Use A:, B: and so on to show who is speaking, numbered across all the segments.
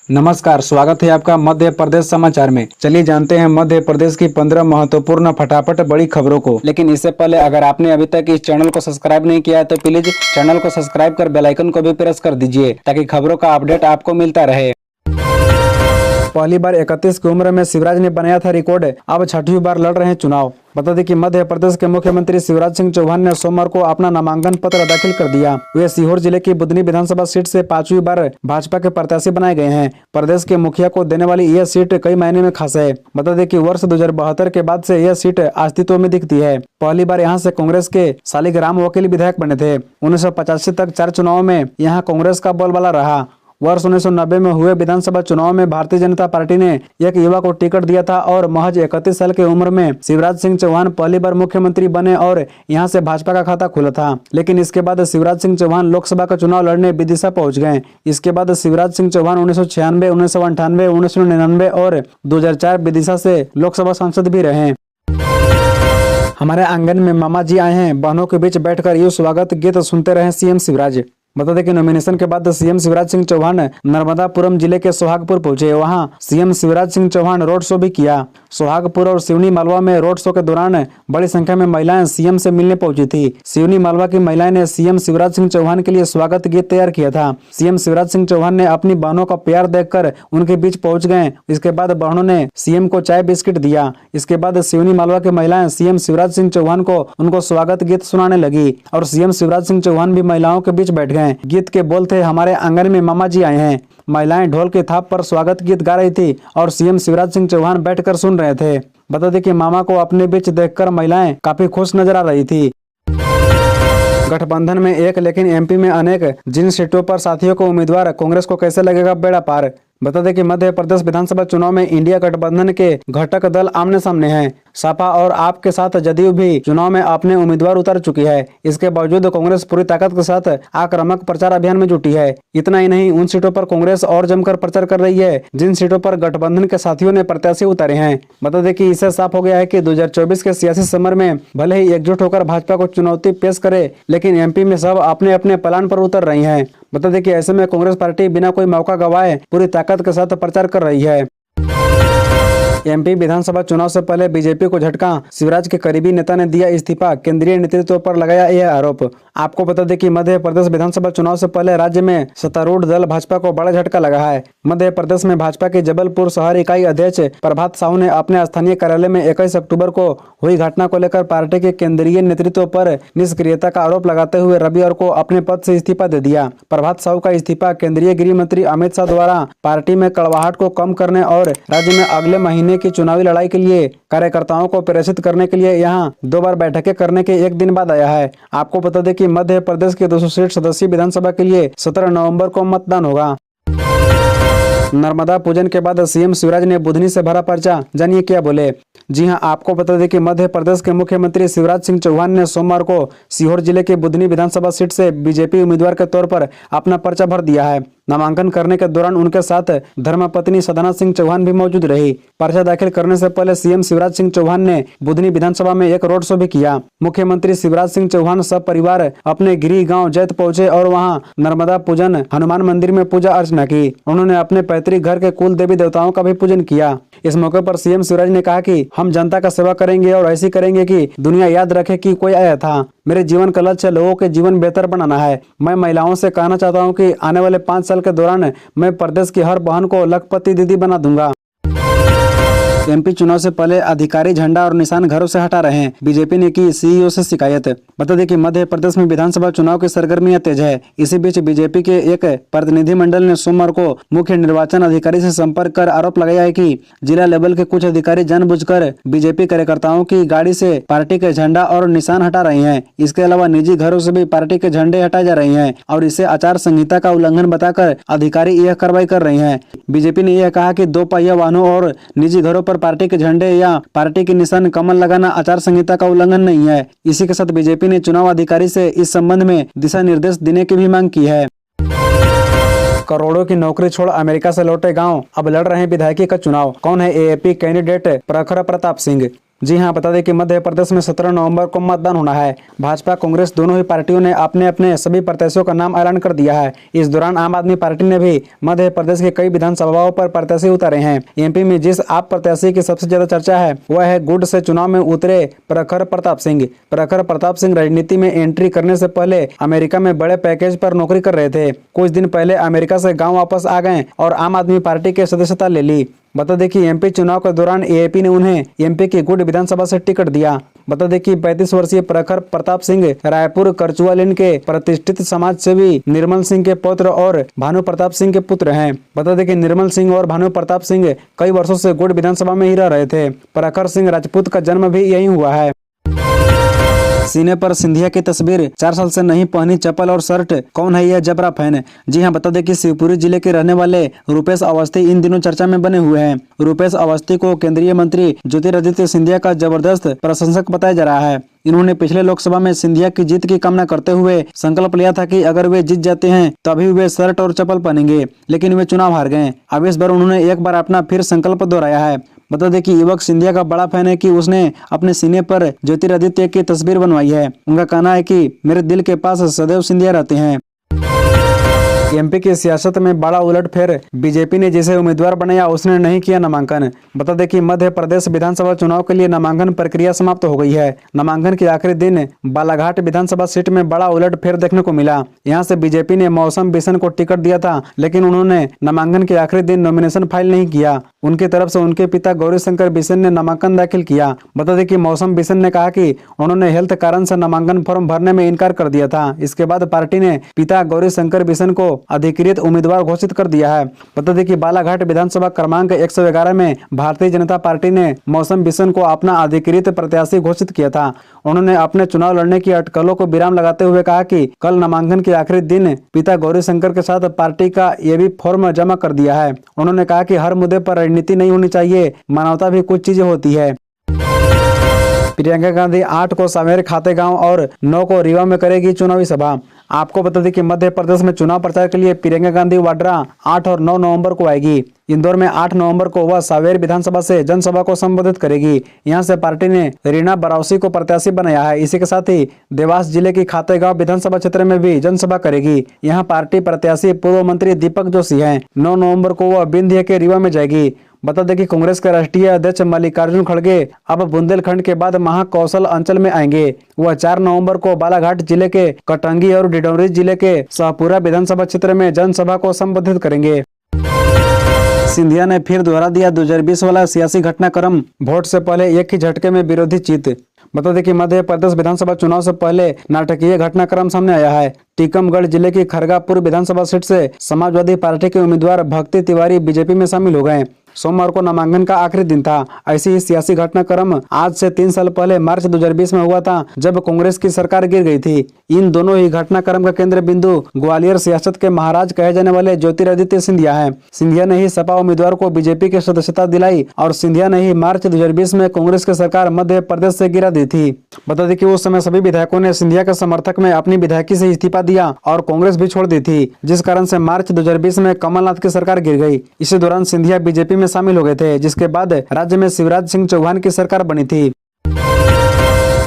A: नमस्कार, स्वागत है आपका मध्य प्रदेश समाचार में। चलिए जानते हैं मध्य प्रदेश की 15 महत्वपूर्ण फटाफट बड़ी खबरों को। लेकिन इससे पहले अगर आपने अभी तक इस चैनल को सब्सक्राइब नहीं किया है तो प्लीज चैनल को सब्सक्राइब कर बेल आइकन को भी प्रेस कर दीजिए ताकि खबरों का अपडेट आपको मिलता रहे। पहली बार 31 की उम्र में शिवराज ने बनाया था रिकॉर्ड, अब छठी बार लड़ रहे हैं चुनाव। बता दें कि मध्य प्रदेश के मुख्यमंत्री शिवराज सिंह चौहान ने सोमवार को अपना नामांकन पत्र दाखिल कर दिया। वे सीहोर जिले की बुधनी विधानसभा सीट से 5वीं बार भाजपा के प्रत्याशी बनाए गए हैं। प्रदेश के मुखिया को देने वाली यह सीट कई मायने में खास है। बता दें कि वर्ष 2072 के बाद से यह सीट अस्तित्व में दिखती है। पहली बार यहाँ से कांग्रेस के शालिग्राम वकील विधायक बने थे। 1985 तक 4 चुनाव में यहाँ कांग्रेस का बोलबाला रहा। वर्ष 1990 में हुए विधानसभा चुनाव में भारतीय जनता पार्टी ने एक युवा को टिकट दिया था और महज 31 साल की उम्र में शिवराज सिंह चौहान पहली बार मुख्यमंत्री बने और यहां से भाजपा का खाता खुला था। लेकिन इसके बाद शिवराज सिंह चौहान लोकसभा का चुनाव लड़ने विदिशा पहुंच गए। इसके बाद शिवराज सिंह चौहान 1996, 1998, 1999 और 2004 विदिशा से लोकसभा सांसद भी रहे। हमारे आंगन में मामा जी आए हैं, बहनों के बीच बैठकर यूं स्वागत गीत सुनते रहे सीएम शिवराज। बता दें कि नॉमिनेशन के बाद सीएम शिवराज सिंह चौहान नर्मदापुरम जिले के सोहागपुर पहुंचे। वहां CM Shivraj Singh Chauhan road show भी किया। सोहागपुर और सिवनी मालवा में रोड शो के दौरान बड़ी संख्या में महिलाएं सीएम से मिलने पहुंची थी। सिवनी मालवा की महिलाएं ने सीएम शिवराज सिंह चौहान के लिए स्वागत गीत तैयार किया था। सीएम शिवराज सिंह चौहान ने अपनी बहनों का प्यार देखकर उनके बीच पहुंच गए। इसके बाद बहनों ने सीएम को चाय बिस्किट दिया। इसके बाद सिवनी मालवा की महिलाएं सीएम शिवराज सिंह चौहान को उनको स्वागत गीत सुनाने लगी और सीएम शिवराज सिंह चौहान भी महिलाओं के बीच बैठ गए। गीत के बोल थे, हमारे आंगन में मामा जी आए हैं। महिलाएं ढोल के थाप पर स्वागत गीत गा रही थी और सीएम शिवराज सिंह चौहान बैठकर सुन रहे थे। बता दें कि मामा को अपने बीच देखकर महिलाएं काफी खुश नजर आ रही थी। गठबंधन में एक लेकिन एमपी में अनेक, जिन सीटों पर साथियों को उम्मीदवार, कांग्रेस को कैसे लगेगा बेड़ा पार। बता दें कि मध्य प्रदेश विधानसभा चुनाव में इंडिया गठबंधन के घटक दल आमने सामने हैं। सपा और आप के साथ जदयू भी चुनाव में अपने उम्मीदवार उतार चुकी है। इसके बावजूद कांग्रेस पूरी ताकत के साथ आक्रामक प्रचार अभियान में जुटी है। इतना ही नहीं, उन सीटों पर कांग्रेस और जमकर प्रचार कर रही है जिन सीटों पर गठबंधन के साथियों ने प्रत्याशी उतारे हैं। बता दें कि इससे साफ हो गया है कि 2024 के सियासी समर में भले ही एकजुट होकर भाजपा को चुनौती पेश करे, लेकिन एमपी में सब अपने अपने प्लान पर उतर रही है। बता दें कि ऐसे में कांग्रेस पार्टी बिना कोई मौका गंवाए पूरी ताकत के साथ प्रचार कर रही है। एमपी विधानसभा चुनाव से पहले बीजेपी को झटका, शिवराज के करीबी नेता ने दिया इस्तीफा, केंद्रीय नेतृत्व पर लगाया यह आरोप। आपको बता दें कि मध्य प्रदेश विधानसभा चुनाव से पहले राज्य में सत्तारूढ़ दल भाजपा को बड़ा झटका लगा है। मध्य प्रदेश में भाजपा के जबलपुर शहर इकाई अध्यक्ष प्रभात साहू ने अपने स्थानीय कार्यालय में 21 अक्टूबर को हुई घटना को लेकर पार्टी के केंद्रीय नेतृत्व पर निष्क्रियता का आरोप लगाते हुए रविवार को अपने पद से इस्तीफा दे दिया। प्रभात साहू का इस्तीफा केंद्रीय गृह मंत्री अमित शाह द्वारा पार्टी में कड़वाहट को कम करने और राज्य में अगले महीने की चुनावी लड़ाई के लिए कार्यकर्ताओं को प्रेरित करने के लिए यहां 2 बार बैठकें करने के एक दिन बाद आया है। आपको बता दें कि मध्य प्रदेश के 260 सदस्यीय विधानसभा के लिए 17 नवंबर को मतदान होगा। नर्मदा पूजन के बाद सीएम शिवराज ने बुधनी से भरा पर्चा, जानिए क्या बोले। जी हां, आपको बता दें कि मध्य प्रदेश के मुख्यमंत्री शिवराज सिंह चौहान ने सोमवार को सीहोर जिले के बुधनी विधानसभा सीट से बीजेपी उम्मीदवार के तौर पर अपना पर्चा भर दिया है। नामांकन करने के दौरान उनके साथ धर्मपत्नी सदना सिंह चौहान भी मौजूद रही। पर्चा दाखिल करने से पहले सीएम शिवराज सिंह चौहान ने बुधनी विधानसभा में एक रोड शो भी किया। मुख्यमंत्री शिवराज सिंह चौहान सब परिवार अपने गृह गांव जैत पहुंचे और वहां नर्मदा पूजन, हनुमान मंदिर में पूजा अर्चना की। उन्होंने अपने पैतृक घर के कुल देवी देवताओं का भी पूजन किया। इस मौके पर सीएम शिवराज ने कहा कि हम जनता का सेवा करेंगे और ऐसी करेंगे कि दुनिया याद रखे कि कोई आया था। मेरे जीवन का लक्ष्य लोगों के जीवन बेहतर बनाना है। मैं महिलाओं से कहना चाहता हूं कि आने वाले 5 साल के दौरान मैं प्रदेश की हर बहन को लखपति दीदी बना दूंगा। एमपी चुनाव से पहले अधिकारी झंडा और निशान घरों से हटा रहे हैं, बीजेपी ने की सीईओ से शिकायत। बता दें कि मध्य प्रदेश में विधानसभा चुनाव की सरगर्मियां तेज है। इसी बीच बीजेपी के एक प्रतिनिधिमंडल ने सोमवार को मुख्य निर्वाचन अधिकारी से संपर्क कर आरोप लगाया है कि जिला लेवल के कुछ अधिकारी जानबूझकर बीजेपी कार्यकर्ताओं की गाड़ी से पार्टी के झंडा और निशान हटा रहे हैं। इसके अलावा निजी घरों से भी पार्टी के झंडे हटाए जा रहे हैं और इसे आचार संहिता का उल्लंघन बताकर अधिकारी यह कार्रवाई कर रहे हैं। बीजेपी ने यह कहा कि 2 पहिया वाहनों और निजी घरों पर पार्टी के झंडे या पार्टी के निशान कमल लगाना आचार संहिता का उल्लंघन नहीं है। इसी के साथ बीजेपी ने चुनाव अधिकारी से इस संबंध में दिशा निर्देश देने की भी मांग की है। करोड़ों की नौकरी छोड़ अमेरिका से लौटे गांव अब लड़ रहे हैं विधायकी का चुनाव। कौन है एएपी कैंडिडेट प्रखर प्रताप सिंह। जी हां, बता दें कि मध्य प्रदेश में 17 नवंबर को मतदान होना है। भाजपा कांग्रेस दोनों ही पार्टियों ने अपने अपने सभी प्रत्याशियों का नाम ऐलान कर दिया है। इस दौरान आम आदमी पार्टी ने भी मध्य प्रदेश के कई विधानसभाओं पर प्रत्याशी उतारे हैं। एमपी में जिस आप प्रत्याशी की सबसे ज्यादा चर्चा है वह है गुड से चुनाव में उतरे प्रखर प्रताप सिंह। प्रखर प्रताप सिंह राजनीति में एंट्री करने से पहले अमेरिका में बड़े पैकेज पर नौकरी कर रहे थे। कुछ दिन पहले अमेरिका से गाँव वापस आ गए और आम आदमी पार्टी की सदस्यता ले ली। बता दें कि एमपी चुनाव के दौरान एएपी ने उन्हें एमपी की गुड विधानसभा से टिकट दिया। बता दें कि 35 वर्षीय प्रखर प्रताप सिंह रायपुर करचुआलिन के प्रतिष्ठित समाज सेवी निर्मल सिंह के पुत्र और भानु प्रताप सिंह के पुत्र हैं। बता दें कि निर्मल सिंह और भानु प्रताप सिंह कई वर्षों से गुड विधानसभा में ही रह रहे थे। प्रखर सिंह राजपूत का जन्म भी यही हुआ है। सीने पर सिंधिया की तस्वीर, 4 साल से नहीं पहनी चप्पल और शर्ट, कौन है यह जबरा फैन? जी हां, बता दें कि शिवपुरी जिले के रहने वाले रूपेश अवस्थी इन दिनों चर्चा में बने हुए हैं। रूपेश अवस्थी को केंद्रीय मंत्री ज्योतिरादित्य सिंधिया का जबरदस्त प्रशंसक बताया जा रहा है। इन्होंने पिछले लोकसभा में सिंधिया की जीत की कामना करते हुए संकल्प लिया था कि अगर वे जीत जाते हैं तभी वे शर्ट और चप्पल पहनेंगे, लेकिन वे चुनाव हार गए। अब इस बार उन्होंने एक बार अपना फिर संकल्प दोहराया है। बता दें कि युवक सिंधिया का बड़ा फैन है कि उसने अपने सीने पर ज्योतिरादित्य की तस्वीर बनवाई है। उनका कहना है कि मेरे दिल के पास सदैव सिंधिया रहते हैं। एमपी की सियासत में बड़ा उलटफेर, बीजेपी ने जिसे उम्मीदवार बनाया उसने नहीं किया नामांकन। बता दें कि मध्य प्रदेश विधानसभा चुनाव के लिए नामांकन प्रक्रिया समाप्त हो गई है। नामांकन के आखिरी दिन बालाघाट विधानसभा सीट में बड़ा उलटफेर देखने को मिला। यहां से बीजेपी ने मौसम बिशन को टिकट दिया था, लेकिन उन्होंने नामांकन के आखिरी दिन नॉमिनेशन फाइल नहीं किया। उनकी तरफ से उनके पिता गौरीशंकर बिशन ने नामांकन दाखिल किया। बता दें कि मौसम बिशन ने कहा कि उन्होंने हेल्थ कारण से नामांकन फॉर्म भरने में इनकार कर दिया था। इसके बाद पार्टी ने पिता गौरीशंकर बिशन को अधिकृत उम्मीदवार घोषित कर दिया है। बता दें कि बालाघाट विधानसभा क्रमांक 111 में भारतीय जनता पार्टी ने मौसम बिशन को अपना अधिकृत प्रत्याशी घोषित किया था। उन्होंने अपने चुनाव लड़ने की अटकलों को विराम लगाते हुए कहा कि कल नामांकन के आखिरी दिन पिता गौरीशंकर के साथ पार्टी का ये भी फॉर्म जमा कर दिया है। उन्होंने कहा कि हर मुद्दे पर राजनीति नहीं होनी चाहिए, मानवता भी कुछ चीजें होती है। प्रियंका गांधी 8 को सांवेर खातेगांव और 9 को रीवा में करेगी चुनावी सभा। आपको बता दें कि मध्य प्रदेश में चुनाव प्रचार के लिए प्रियंका गांधी वाड्रा 8 और 9 नवंबर को आएगी। इंदौर में 8 नवंबर को वह सांवेर विधानसभा से जनसभा को संबोधित करेगी। यहां से पार्टी ने रीना बराउसी को प्रत्याशी बनाया है। इसी के साथ ही देवास जिले की खातेगांव विधानसभा क्षेत्र में भी जनसभा करेगी। यहां पार्टी प्रत्याशी पूर्व मंत्री दीपक जोशी हैं। 9 नवंबर को वह विंध्य के रीवा में जाएगी। बता दें कि कांग्रेस के राष्ट्रीय अध्यक्ष मल्लिकार्जुन खड़गे अब बुंदेलखंड के बाद महाकौशल अंचल में आएंगे। वह 4 नवंबर को बालाघाट जिले के कटंगी और डिडौरी जिले के शाहपुरा विधानसभा क्षेत्र में जनसभा को संबोधित करेंगे। सिंधिया ने फिर दोहरा दिया 2020 वाला सियासी घटनाक्रम, वोट से पहले एक ही झटके में विरोधी जीत। बता दें कि मध्य प्रदेश विधानसभा चुनाव से पहले नाटकीय घटनाक्रम सामने आया है। टीकमगढ़ जिले की खरगापुर विधानसभा सीट से समाजवादी पार्टी के उम्मीदवार भक्ति तिवारी बीजेपी में शामिल हो गए। सोमवार को नामांकन का आखिरी दिन था। ऐसी ही सियासी घटनाक्रम आज से 3 साल पहले मार्च 2020 में हुआ था, जब कांग्रेस की सरकार गिर गई थी। इन दोनों ही घटनाक्रम का केंद्र बिंदु ग्वालियर सियासत के महाराज कहे जाने वाले ज्योतिरादित्य सिंधिया है। सिंधिया ने ही सपा उम्मीदवार को बीजेपी की सदस्यता दिलाई और सिंधिया ने ही मार्च 2020 में कांग्रेस की सरकार मध्य प्रदेश से गिरा दी थी। बता दें कि उस समय सभी विधायकों ने सिंधिया के समर्थक में अपनी विधायकी से इस्तीफा दिया और कांग्रेस भी छोड़ दी थी, जिस कारण से मार्च 2020 में कमलनाथ की सरकार गिर गई। इसी दौरान सिंधिया बीजेपी में शामिल हो गए थे, जिसके बाद राज्य में शिवराज सिंह चौहान की सरकार बनी थी।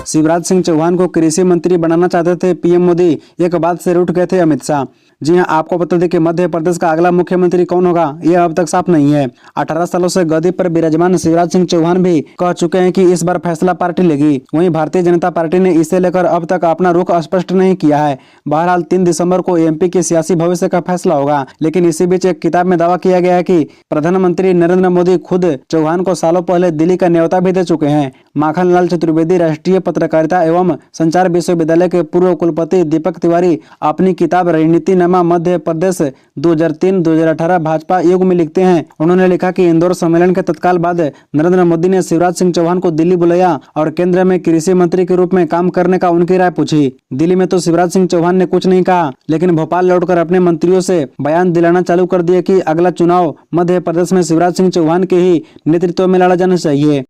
A: शिवराज सिंह चौहान को कृषि मंत्री बनाना चाहते थे पीएम मोदी, एक बात से रूठ गए थे अमित शाह। जी हां, आपको बता दें कि मध्य प्रदेश का अगला मुख्यमंत्री कौन होगा यह अब तक साफ नहीं है। 18 सालों से गद्दी पर विराजमान शिवराज सिंह चौहान भी कह चुके हैं कि इस बार फैसला पार्टी लेगी। वहीं भारतीय जनता पार्टी ने इसे लेकर अब तक अपना रुख स्पष्ट नहीं किया है। बहरहाल 3 दिसंबर को एमपी के सियासी भविष्य का फैसला होगा, लेकिन इसी बीच एक किताब में दावा किया गया है कि प्रधानमंत्री नरेंद्र मोदी खुद चौहान को सालों पहले दिल्ली का न्योता भी दे चुके हैं। माखन लाल चतुर्वेदी राष्ट्रीय पत्रकारिता एवं संचार विश्वविद्यालय के पूर्व कुलपति दीपक तिवारी अपनी किताब रणनीति मध्य प्रदेश 2003-2018 भाजपा युग में लिखते हैं। उन्होंने लिखा कि इंदौर सम्मेलन के तत्काल बाद नरेंद्र मोदी ने शिवराज सिंह चौहान को दिल्ली बुलाया और केंद्र में कृषि मंत्री के रूप में काम करने का उनकी राय पूछी। दिल्ली में तो शिवराज सिंह चौहान ने कुछ नहीं कहा, लेकिन भोपाल लौटकर अपने मंत्रियों से बयान दिलाना चालू कर दिया कि अगला चुनाव मध्य प्रदेश में शिवराज सिंह चौहान के ही नेतृत्व में लड़ा जाना चाहिए।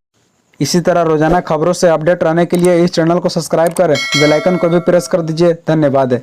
A: इसी तरह रोजाना खबरों से अपडेट रहने के लिए इस चैनल को सब्सक्राइब कर बेल आइकन को भी प्रेस कर दीजिए। धन्यवाद।